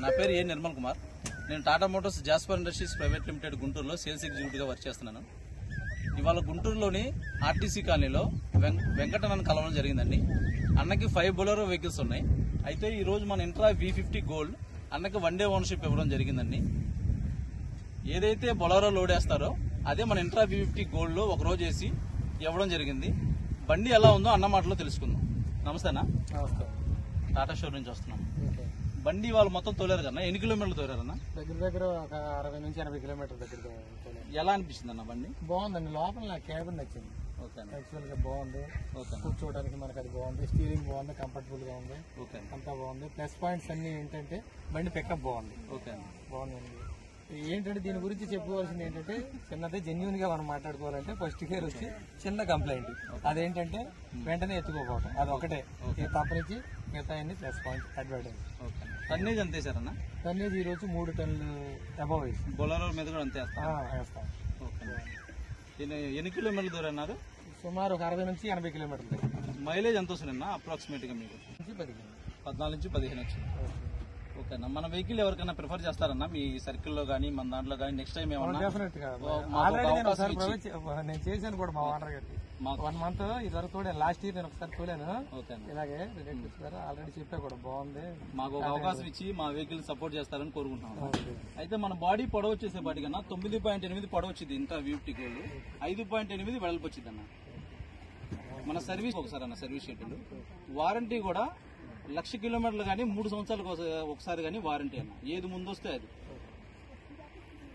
నా పేరు ఏ నిర్మల్ కుమార్. నేను Tata Motors Jasper industries private limited గుంటూరులో సేల్స్ ఎగ్జిక్యూటివ్గా వర్క్ చేస్తున్నాను. ఇవాళ గుంటూరులోని ఆర్టీసీ కాలనీలో వెంకటనన్ను కలవడం జరిగిందండి. అన్నకి 5 బొలెరో వెహికల్స్ ఉన్నాయి. అయితే ఈ రోజు మన ఇంట్రా V50 గోల్డ్ అన్నకి 1 డే ఓనర్షిప్ ఇవ్వడం జరిగిందండి. ఏదైతే బొలెరో లోడ్ వేస్తారో అదే మన ఇంట్రా V50 గోల్డ్ లో ఒక రోజు వేసి ఇవ్వడం జరిగింది. బండి ఎలా ఉందో అన్న మాటలో తెలుసుకుందాం. నమస్తే అన్న. టాటా షోరూమ్ నుంచి వస్తున్నాం. బండి వాళ్ళు మొత్తం తోలారు కన్నా ఎన్ని కిలోమీటర్లు తోలారన్న? దగ్గర ఒక 60 నుంచి 80 కిలోమీటర్ల దగ్గర. ఎలా అనిపిస్తుంది అన్న బండి? బాగుందండి. లోపల నాకు క్యాబిన్ నచ్చింది. యాక్చువల్ గా బాగుంది. కూర్చోవడానికి మనకు అది బాగుంది. స్టీరింగ్ బాగుంది, కంఫర్టబుల్ గా ఉంది, అంతా బాగుంది. ప్లస్ పాయింట్స్ అన్ని ఏంటంటే బండి పికప్ బాగుంది. బాగుంది. ఏంటంటే దీని గురించి చెప్పుకోవాల్సింది ఏంటంటే చిన్నదే జెన్యున్ గా మనం మాట్లాడుకోవాలంటే ఫస్ట్ గేర్ వచ్చి చిన్న కంప్లైంట్. అదేంటంటే వెంటనే ఎత్తుకోపోవటం, అది ఒకటే. తప్పనిచ్చి మిగతా అన్ని ప్లస్ పాయింట్ అడ్వాంటేజ్. టన్నేజ్ అంతే సార్ అన్న? టన్నేజ్ ఈ రోజు 3 టన్నులు అబౌవ్ వేసి బొలెరో మీద కూడా అంతే వేస్తాం. ఎన్ని కిలోమీటర్లు దూరం అన్నారు? సుమారు ఒక 60 నుంచి 80 కిలోమీటర్లు. మైలేజ్ ఎంత వస్తుందన్న అప్రాక్సిమేట్ గా మీకు? 14 నుంచి 15 వచ్చింది. ఓకేనా. మన వెహికల్ ఎవరికైనా ప్రిఫర్ చేస్తారన్నా మీ సర్కిల్ లో గానీ మన దాంట్లో గానీ? నెక్స్ట్ టైం ఏమన్నా నేను చేశాను కూడా మా ఓనర్ గారికి 1 మంత్ ఇదివరకు తోడాను. లాస్ట్ ఇయర్ నేను ఒకసారి తోడాను ఇలాగే. ఆల్రెడీ చెప్పా కూడా బాగుంది. మాకు ఒక అవకాశం ఇచ్చి మా వెహికల్ సపోర్ట్ చేస్తారని కోరుకుంటున్నాను. అయితే మన బాడీ పొడవు వచ్చేసేపాటికన్నా 9.8 పొడవు వచ్చింది ఇంత V50 గోల్డ్, 5.8 వెడల్పు వచ్చింది అన్న. మన సర్వీస్ ఒకసారి అన్న సర్వీస్ షెడ్యూల్ వారంటీ కూడా 1,00,000 కిలోమీటర్లు కానీ 3 సంవత్సరాలకు ఒకసారి కానీ వారంటీ అన్న. ఏది ముందు వస్తే అది.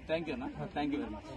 థ్యాంక్ యూ అన్న. Thank you very much.